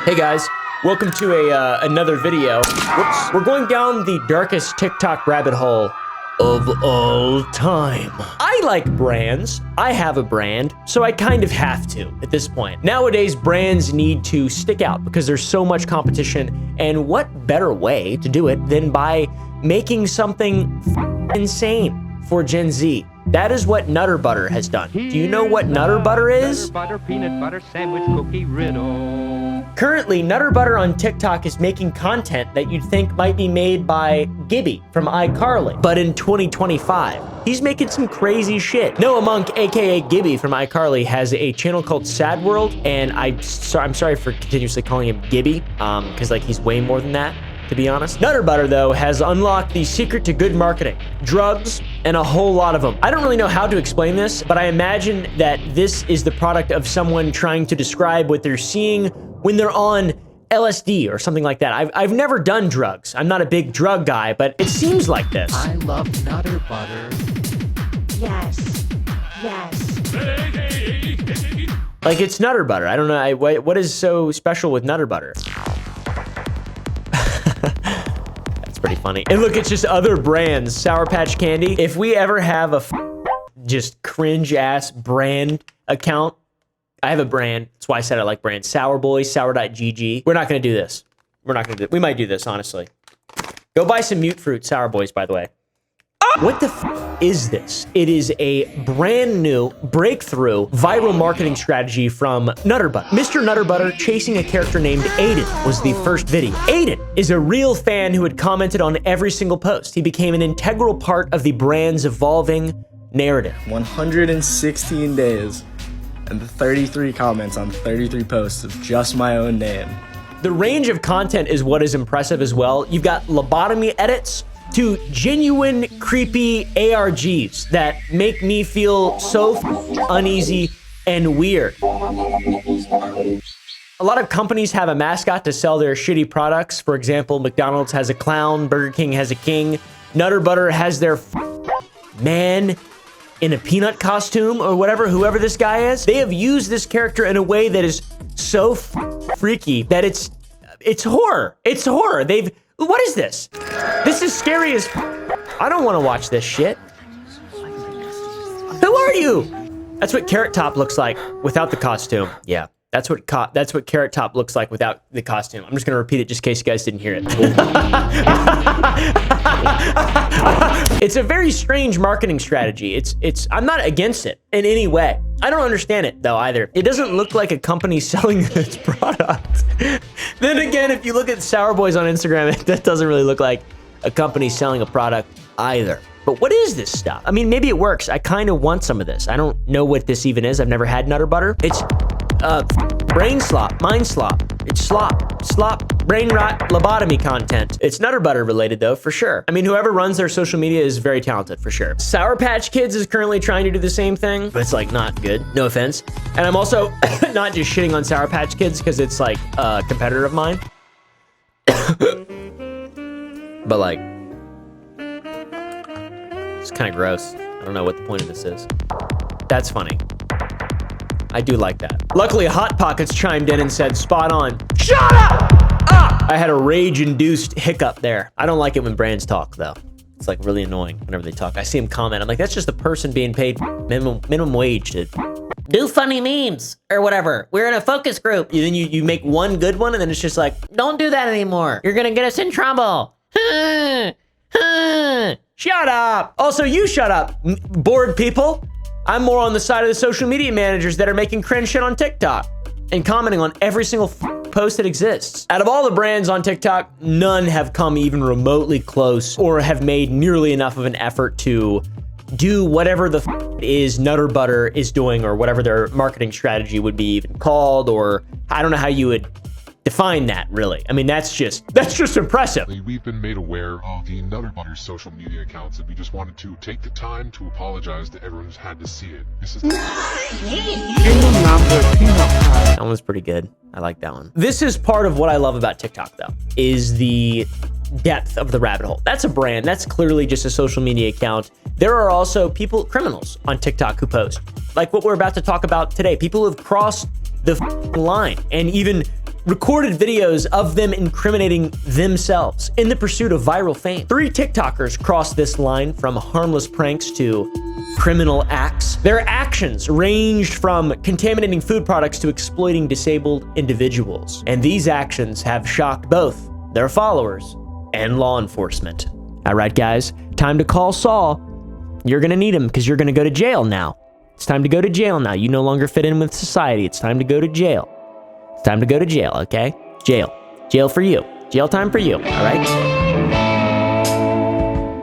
Hey guys, welcome to another video. Whoops. We're going down the darkest TikTok rabbit hole of all time. I like brands. I have a brand, so I kind of have to at this point. Nowadays, brands need to stick out because there's so much competition, and what better way to do it than by making something insane for Gen Z? That is what Nutter Butter has done. Do you know what Nutter Butter is? Nutter butter, peanut butter, sandwich, cookie, riddle. Currently, Nutter Butter on TikTok is making content that you'd think might be made by Gibby from iCarly. But in 2025, he's making some crazy shit. Noah Monk, aka Gibby from iCarly, has a channel called Sad World, and I'm sorry for continuously calling him Gibby, because like he's way more than that, to be honest. Nutter Butter, though, has unlocked the secret to good marketing: drugs, and a whole lot of them. I don't really know how to explain this, but I imagine that this is the product of someone trying to describe what they're seeing when they're on LSD or something like that. I've never done drugs. I'm not a big drug guy, but it seems like this. I love Nutter Butter. Yes. Yes. Like, it's Nutter Butter. I don't know. What is so special with Nutter Butter? That's pretty funny. And look, it's just other brands. Sour Patch Candy. If we ever have a just cringe-ass brand account, I have a brand. That's why I said I like brands. Sour Boys, sour.gg. We're not going to do this. We're not going to do it. We might do this, honestly. Go buy some Mute Fruit Sour Boys, by the way. What the is this? It is a brand new breakthrough viral marketing strategy from Nutter Butter. Mr. Nutter Butter chasing a character named Aiden was the first video. Aiden is a real fan who had commented on every single post. He became an integral part of the brand's evolving narrative. 116 days and 33 comments on 33 posts of just my own name. The range of content is what is impressive as well. You've got lobotomy edits to genuine creepy ARGs that make me feel so uneasy and weird. A lot of companies have a mascot to sell their shitty products. For example, McDonald's has a clown, Burger King has a king, Nutter Butter has their man in a peanut costume or whatever, whoever this guy is. They have used this character in a way that is so freaky that it's horror. It's horror. What is this? This is scary as I don't want to watch this shit. Who are you? That's what Carrot Top looks like without the costume. Yeah, that's what Carrot Top looks like without the costume. I'm just gonna repeat it just in case you guys didn't hear it. It's a very strange marketing strategy. I'm not against it in any way. I don't understand it though either. It doesn't look like a company selling its product. Then again, if you look at Sour Boys on Instagram, that doesn't really look like a company selling a product either. But what is this stuff? I mean, maybe it works. I kind of want some of this. I don't know what this even is. I've never had Nutter Butter. It's brain slop, mind slop. It's slop, brain rot, lobotomy content. It's Nutter Butter related though, for sure. I mean, whoever runs their social media is very talented, for sure. Sour Patch Kids is currently trying to do the same thing, but it's like not good, no offense. And I'm also not just shitting on Sour Patch Kids because it's like a competitor of mine. But like, it's kind of gross. I don't know what the point of this is. That's funny. I do like that. Luckily, Hot Pockets chimed in and said, spot on. Shut up! Ah! I had a rage-induced hiccup there. I don't like it when brands talk, though. It's like really annoying whenever they talk. I see them comment. I'm like, that's just the person being paid minimum wage to do funny memes or whatever. We're in a focus group. Then you make one good one, and then it's just like, don't do that anymore. You're gonna get us in trouble. Shut up. Also, you shut up, bored people. I'm more on the side of the social media managers that are making cringe shit on TikTok and commenting on every single post that exists. Out of all the brands on TikTok, none have come even remotely close or have made nearly enough of an effort to do whatever the is Nutter Butter is doing, or whatever their marketing strategy would be even called, or I don't know how you would define that, really. I mean, that's just impressive. We've been made aware of the Nutter Butter social media accounts, and we just wanted to take the time to apologize to everyone who's had to see it. This is That one was pretty good. I like that one. This is part of what I love about TikTok, though, is the depth of the rabbit hole. That's a brand. That's clearly just a social media account. There are also criminals on TikTok who post, like what we're about to talk about today. People who have crossed the line and even recorded videos of them incriminating themselves in the pursuit of viral fame. 3 TikTokers crossed this line from harmless pranks to criminal acts. Their actions ranged from contaminating food products to exploiting disabled individuals. And these actions have shocked both their followers and law enforcement. All right, guys, time to call Saul. You're gonna need him because you're gonna go to jail now. It's time to go to jail now. You no longer fit in with society. It's time to go to jail. It's time to go to jail, okay? Jail. Jail for you. Jail time for you, all right?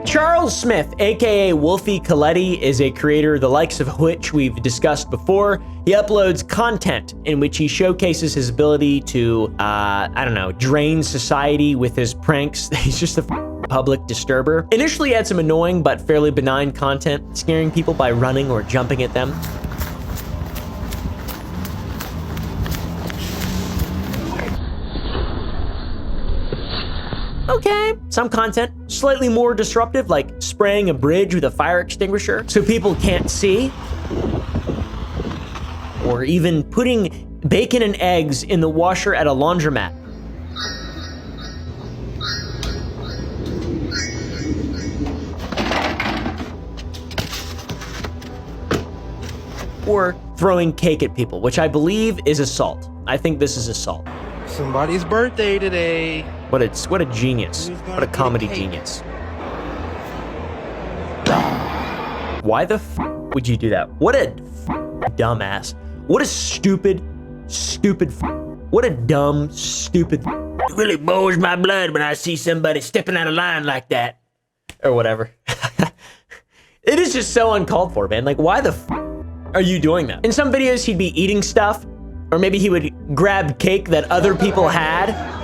Charles Smith, aka Wolfie Coletti, is a creator the likes of which we've discussed before. He uploads content in which he showcases his ability to, drain society with his pranks. He's just a public disturber. Initially, he had some annoying but fairly benign content, scaring people by running or jumping at them. Okay, some content slightly more disruptive, like spraying a bridge with a fire extinguisher so people can't see, or even putting bacon and eggs in the washer at a laundromat. Or throwing cake at people, which I believe is assault. I think this is assault. Somebody's birthday today. What a genius. What a comedy genius. Why the would you do that? What a dumbass. What a stupid, what a dumb, stupid. It really boils my blood when I see somebody stepping out of line like that. Or whatever. It is just so uncalled for, man. Like, why the are you doing that? In some videos, he'd be eating stuff, or maybe he would grab cake that other people had.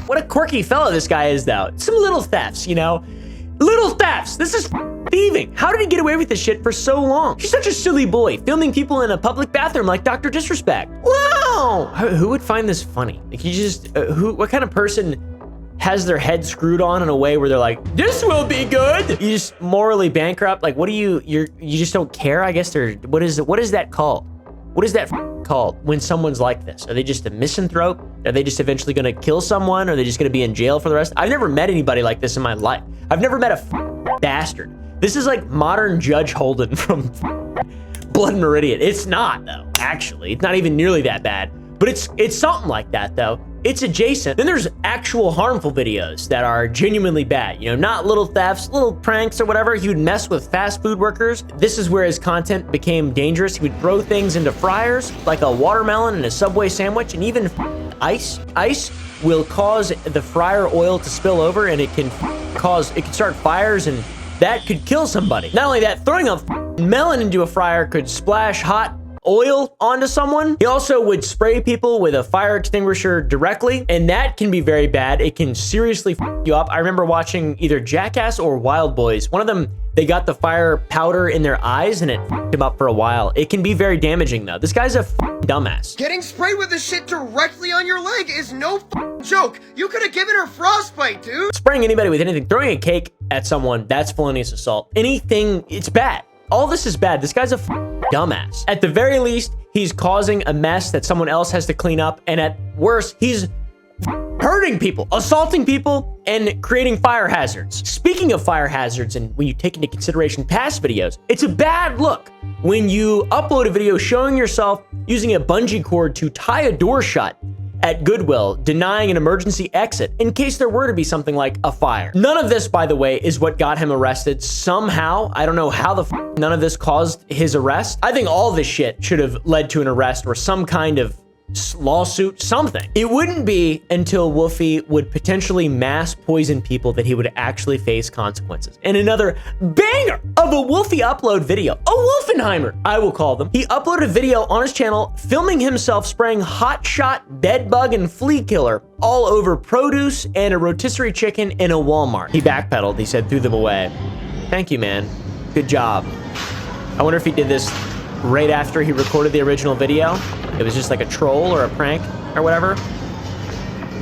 What a quirky fellow this guy is, though. Some little thefts, you know? Little thefts! This is thieving! How did he get away with this shit for so long? He's such a silly boy, filming people in a public bathroom like Dr. Disrespect. Wow! Who would find this funny? Like, you just, what kind of person has their head screwed on in a way where they're like, this will be good? You just morally bankrupt? Like, what do you just don't care? I guess what is that called? What is that called when someone's like this? Are they just a misanthrope? Are they just eventually gonna kill someone? Are they just gonna be in jail for the rest? I've never met anybody like this in my life. I've never met a bastard. This is like modern Judge Holden from Blood Meridian. It's not, though, actually. It's not even nearly that bad. But it's something like that, though. It's adjacent. Then there's actual harmful videos that are genuinely bad. You know, not little thefts, little pranks or whatever. He would mess with fast food workers. This is where his content became dangerous. He would throw things into fryers, like a watermelon and a Subway sandwich, and even ice. Ice will cause the fryer oil to spill over, and it can start fires, and that could kill somebody. Not only that, throwing a melon into a fryer could splash hot oil onto someone. He also would spray people with a fire extinguisher directly, and that can be very bad. It can seriously you up. I remember watching either Jackass or Wild Boys. One of them, they got the fire powder in their eyes and it him up for a while. It can be very damaging, though. This guy's a dumbass. Getting sprayed with this shit directly on your leg is no joke. You could have given her frostbite, dude. Spraying anybody with anything, throwing a cake at someone, that's felonious assault. Anything, it's bad. All this is bad. This guy's a dumbass. At the very least, he's causing a mess that someone else has to clean up. And at worst, he's hurting people, assaulting people, and creating fire hazards. Speaking of fire hazards, and when you take into consideration past videos, it's a bad look when you upload a video showing yourself using a bungee cord to tie a door shut at Goodwill, denying an emergency exit in case there were to be something like a fire. None of this, by the way, is what got him arrested. Somehow, I don't know how none of this caused his arrest. I think all this shit should have led to an arrest or some kind of lawsuit, something. It wouldn't be until Wolfie would potentially mass poison people that he would actually face consequences. And another banger of a Wolfie upload video, a Wolfenheimer, I will call them. He uploaded a video on his channel filming himself spraying hot shot bed bug and flea killer all over produce and a rotisserie chicken in a Walmart. He backpedaled. He said, threw them away. Thank you, man. Good job. I wonder if he did this right after he recorded the original video. It was just like a troll or a prank or whatever.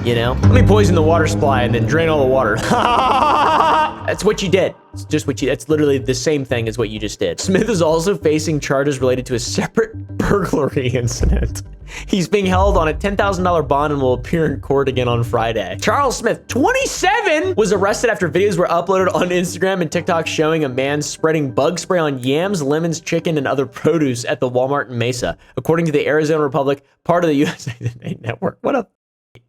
you know? Let me poison the water supply and then drain all the water. That's what you did. It's just what you, that's literally the same thing as what you just did. Smith is also facing charges related to a separate burglary incident. He's being held on a $10,000 bond and will appear in court again on Friday. Charles Smith, 27, was arrested after videos were uploaded on Instagram and TikTok showing a man spreading bug spray on yams, lemons, chicken, and other produce at the Walmart in Mesa. According to the Arizona Republic, part of the USA Today network. What a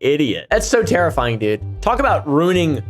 idiot. That's so terrifying, dude. Talk about ruining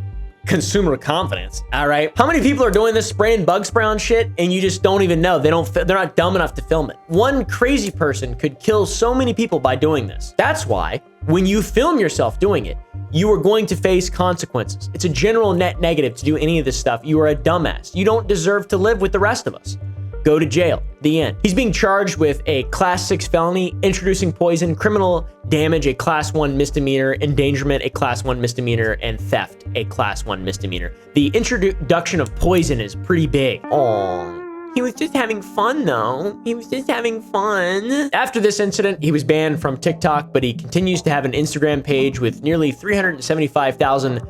consumer confidence. All right, how many people are doing this, spraying bug spray on shit, and you just don't even know? They're not dumb enough to film it. One crazy person could kill so many people by doing this. That's why when you film yourself doing it, you are going to face consequences. It's a general net negative to do any of this stuff. You are a dumbass. You don't deserve to live with the rest of us. Go to jail. The end. He's being charged with a Class 6 felony, introducing poison, criminal damage, a Class 1 misdemeanor, endangerment, a Class 1 misdemeanor, and theft, a Class 1 misdemeanor. The introduction of poison is pretty big. Oh, he was just having fun though. He was just having fun. After this incident, he was banned from TikTok, but he continues to have an Instagram page with nearly 375,000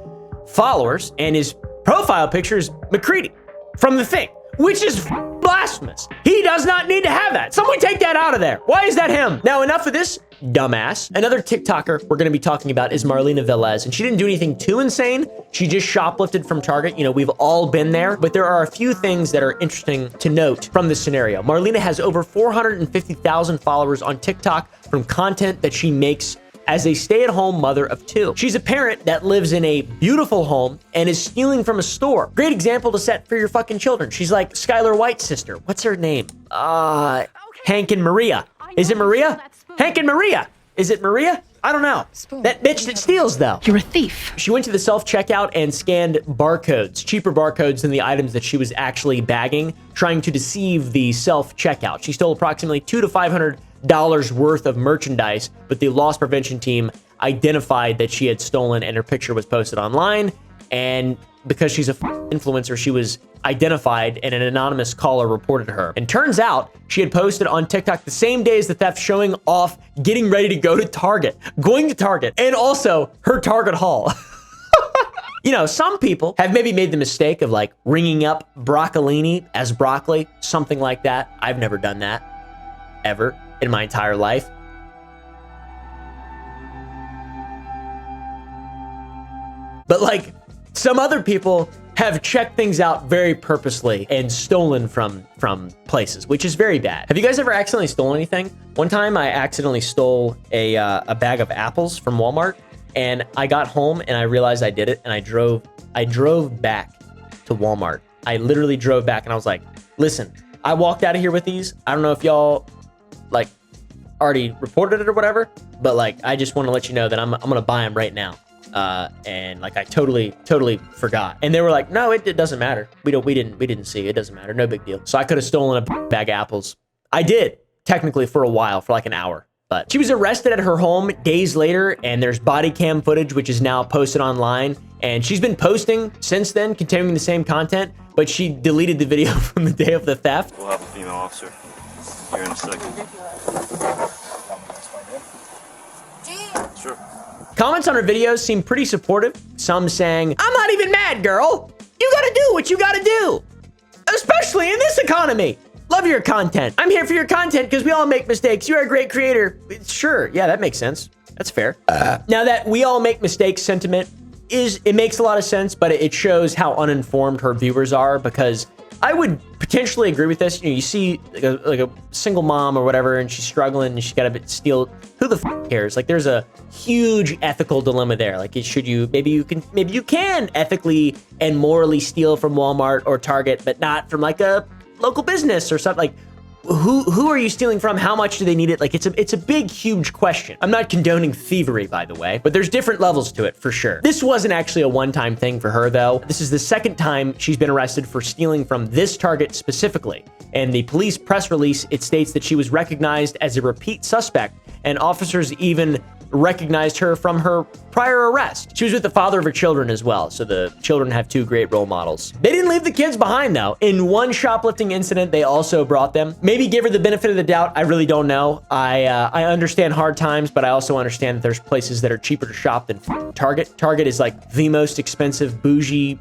followers, and his profile picture is McCready from The Thing, which is blasphemous. He does not need to have that. Someone take that out of there. Why is that him? Now, enough of this dumbass. Another TikToker we're going to be talking about is Marlena Velez, and she didn't do anything too insane. She just shoplifted from Target. You know, we've all been there, but there are a few things that are interesting to note from this scenario. Marlena has over 450,000 followers on TikTok from content that she makes as a stay-at-home mother of 2. She's a parent that lives in a beautiful home and is stealing from a store. Great example to set for your fucking children. She's like Skylar White's sister. What's her name? Hank and Maria. Is it Maria? Hank and Maria. Is it Maria? I don't know. That bitch that steals, though. You're a thief. She went to the self-checkout and scanned barcodes, cheaper barcodes than the items that she was actually bagging, trying to deceive the self-checkout. She stole approximately $200 to $500 worth of merchandise, but the loss prevention team identified that she had stolen and her picture was posted online. And because she's a influencer, she was identified and an anonymous caller reported her. And turns out she had posted on TikTok the same day as the theft, showing off getting ready to go to Target, going to Target, and also her Target haul. You know, some people have maybe made the mistake of like ringing up broccolini as broccoli, something like that. I've never done that ever in my entire life. But like some other people have checked things out very purposely and stolen from places, which is very bad. Have you guys ever accidentally stolen anything? One time I accidentally stole a bag of apples from Walmart, and I got home and I realized I did it, and I drove back to Walmart. I literally drove back and I was like, listen, I walked out of here with these. I don't know if y'all like already reported it or whatever, but like I just want to let you know that I'm gonna buy them right now. And like I totally forgot, and they were like, no, it doesn't matter, we didn't see it, doesn't matter, no big deal. So I could have stolen a bag of apples. I did technically for a while, for like an hour. But she was arrested at her home days later, and there's body cam footage which is now posted online, and she's been posting since then, continuing the same content, but she deleted the video from the day of the theft. We'll have a female officer here in a second. Sure. Comments on her videos seem pretty supportive. Some saying, I'm not even mad, girl. You gotta do what you gotta do. Especially in this economy. Love your content. I'm here for your content because we all make mistakes. You're a great creator. Sure, yeah, that makes sense. That's fair. Now that we all make mistakes sentiment it makes a lot of sense, but it shows how uninformed her viewers are, because I would potentially agree with this. You know, you see like a single mom or whatever, and she's struggling and she's got to steal. Who the f cares? Like, there's a huge ethical dilemma there. Like, should you, maybe you can ethically and morally steal from Walmart or Target, but not from like a local business or something. Like, who are you stealing from? How much do they need it? Like, it's a big, huge question. I'm not condoning thievery, by the way, but there's different levels to it for sure. This wasn't actually a one-time thing for her, though. This is the second time she's been arrested for stealing from this Target specifically. And the police press release, it states that she was recognized as a repeat suspect, and officers even recognized her from her prior arrest. She was with the father of her children as well, so the children have two great role models. They didn't leave the kids behind though. In one shoplifting incident, they also brought them. Maybe give her the benefit of the doubt. I really don't know. I understand hard times, but I also understand that there's places that are cheaper to shop than Target. Target is like the most expensive bougie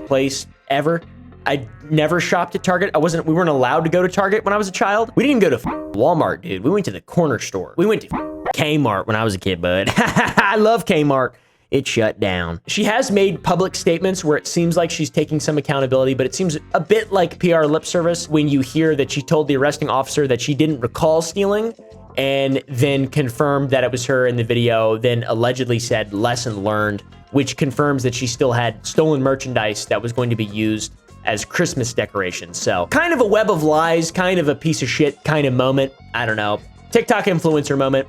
place ever. I never shopped at Target. We weren't allowed to go to Target when I was a child. We didn't go to Walmart, dude. We went to the corner store. We went to Kmart when I was a kid, bud. I love Kmart. It shut down. She has made public statements where it seems like she's taking some accountability, but it seems a bit like PR lip service when you hear that she told the arresting officer that she didn't recall stealing and then confirmed that it was her in the video, then allegedly said lesson learned, which confirms that she still had stolen merchandise that was going to be used as Christmas decorations. So kind of a web of lies, kind of a piece of shit kind of moment. I don't know. TikTok influencer moment.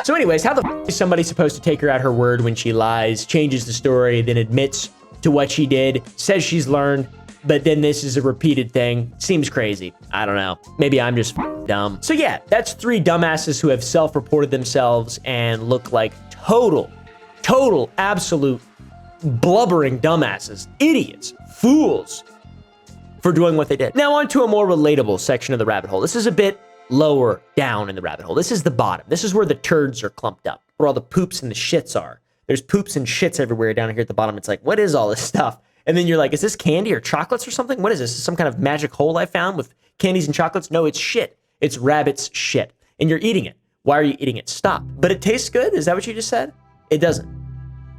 So anyways, how the f is somebody supposed to take her at her word when she lies, changes the story, then admits to what she did, says she's learned, but then this is a repeated thing? Seems crazy. I don't know. Maybe I'm just dumb. So yeah, that's 3 dumbasses who have self-reported themselves and look like total, absolute blubbering dumbasses, idiots, fools for doing what they did. Now on to a more relatable section of the rabbit hole. This is a bit lower down in the rabbit hole. This is the bottom. This is where the turds are clumped up, where all the poops and the shits are. There's poops and shits everywhere down here at the bottom. It's like, what is all this stuff? And then you're like, is this candy or chocolates or something? What is this? Some kind of magic hole I found with candies and chocolates? No, it's shit. It's rabbit's shit. And you're eating it. Why are you eating it? Stop. But it tastes good? Is that what you just said? It doesn't.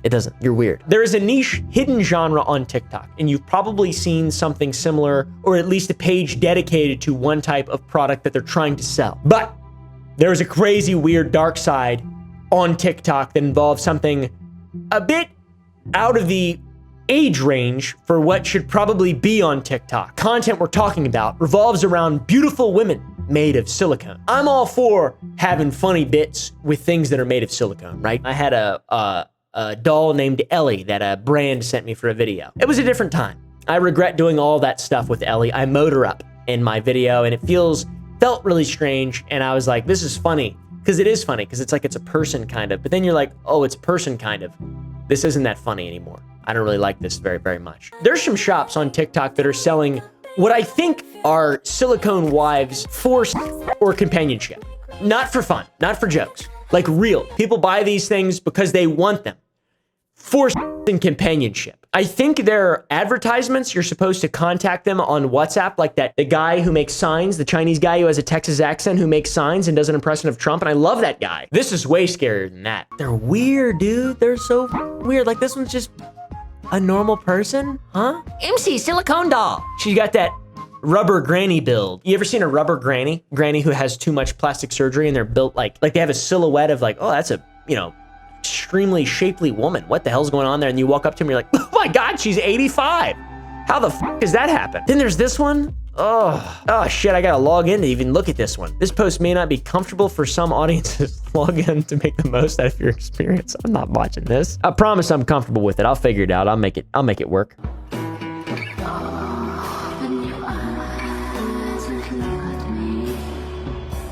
It doesn't. You're weird. There is a niche hidden genre on TikTok, and you've probably seen something similar, or at least a page dedicated to one type of product that they're trying to sell. But there's a crazy, weird, dark side on TikTok that involves something a bit out of the age range for what should probably be on TikTok. Content we're talking about revolves around beautiful women made of silicone. I'm all for having funny bits with things that are made of silicone, right? I had a doll named Ellie that a brand sent me for a video. It was a different time. I regret doing all that stuff with Ellie. I mowed her up in my video and it felt really strange. And I was like, this is funny. Because it is funny, because it's like it's a person kind of. But then you're like, oh, it's a person kind of. This isn't that funny anymore. I don't really like this very, very much. There's some shops on TikTok that are selling what I think are silicone wives for or companionship. Not for fun, not for jokes. Like real. People buy these things because they want them. For and companionship. I think they're advertisements. You're supposed to contact them on WhatsApp, like the guy who makes signs, the Chinese guy who has a Texas accent who makes signs and does an impression of Trump, and I love that guy. This is way scarier than that. They're weird, dude. They're so weird. Like this one's just a normal person, huh? MC silicone doll. She's got that rubber granny build. You ever seen a rubber granny? Granny who has too much plastic surgery and they're built like they have a silhouette of like, oh, that's a, extremely shapely woman. What the hell's going on there? And you walk up to him, you're like, oh my God, she's 85. How the f does that happen? Then there's this one. Oh shit, I gotta log in to even look at this one. This post may not be comfortable for some audiences. Log in to make the most out of your experience. I'm not watching this. I promise I'm comfortable with it. I'll figure it out. I'll make it work.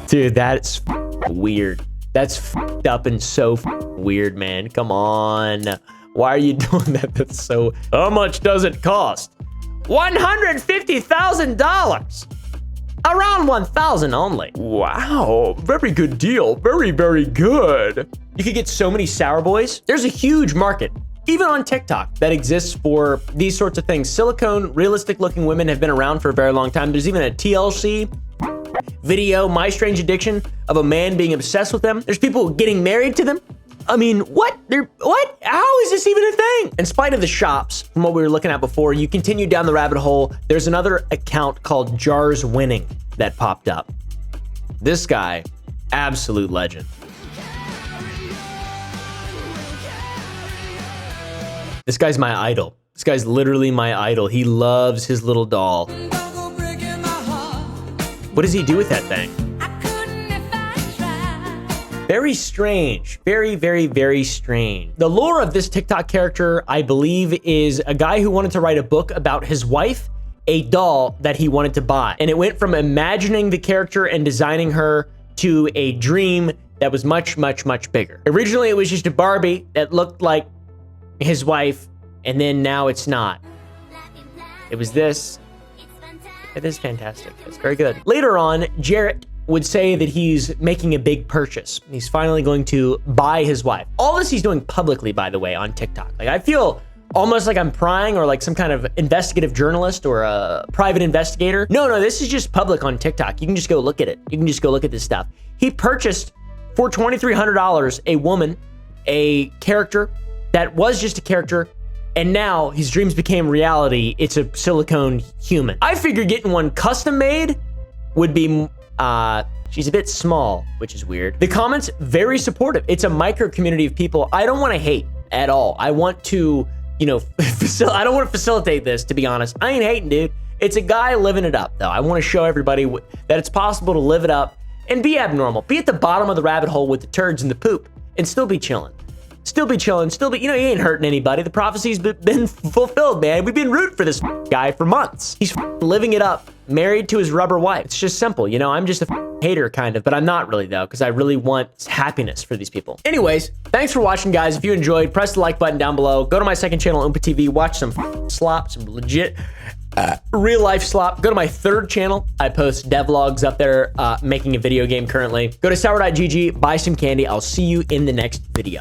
Dude, that's weird. That's f***ed up and so weird, man. Come on. Why are you doing that? That's so... How much does it cost? $150,000. Around 1,000 only. Wow, very good deal. Very, very good. You could get so many sour boys. There's a huge market, even on TikTok, that exists for these sorts of things. Silicone, realistic looking women have been around for a very long time. There's even a TLC video, My Strange Addiction, of a man being obsessed with them. There's people getting married to them. I mean, what? How is this even a thing? In spite of the shops, from what we were looking at before, you continue down the rabbit hole. There's another account called Jars Winning that popped up. This guy, absolute legend. This guy's my idol. This guy's literally my idol. He loves his little doll. What does he do with that thing? Very strange. Very, very, very strange. The lore of this TikTok character, I believe, is a guy who wanted to write a book about his wife, a doll that he wanted to buy. And it went from imagining the character and designing her to a dream that was much, much, much bigger. Originally, it was just a Barbie that looked like his wife, and then now it's not. It was this. It is fantastic. It's very good. Later on, Jarrett would say that he's making a big purchase. He's finally going to buy his wife. All this he's doing publicly, by the way, on TikTok. Like, I feel almost like I'm prying or like some kind of investigative journalist or a private investigator. No, this is just public on TikTok. You can just go look at it. You can just go look at this stuff. He purchased for $2,300 a woman, a character that was just a character, and now his dreams became reality. It's a silicone human. I figured getting one custom made would be, she's a bit small, which is weird. The comments, very supportive. It's a micro community of people. I don't want to hate at all. I want to, you know, I don't want to facilitate this, to be honest. I ain't hating, dude. It's a guy living it up, though. I want to show everybody that it's possible to live it up and be abnormal. Be at the bottom of the rabbit hole with the turds and the poop and still be chilling. Still be chilling, you know, he ain't hurting anybody. The prophecy's been fulfilled, man. We've been rooting for this guy for months. He's living it up, married to his rubber wife. It's just simple, you know? I'm just a hater, kind of, but I'm not really, though, because I really want happiness for these people. Anyways, thanks for watching, guys. If you enjoyed, press the like button down below. Go to my second channel, Oompa TV. Watch some slop, some legit real life slop. Go to my third channel. I post devlogs up there, making a video game currently. Go to sour.gg, buy some candy. I'll see you in the next video.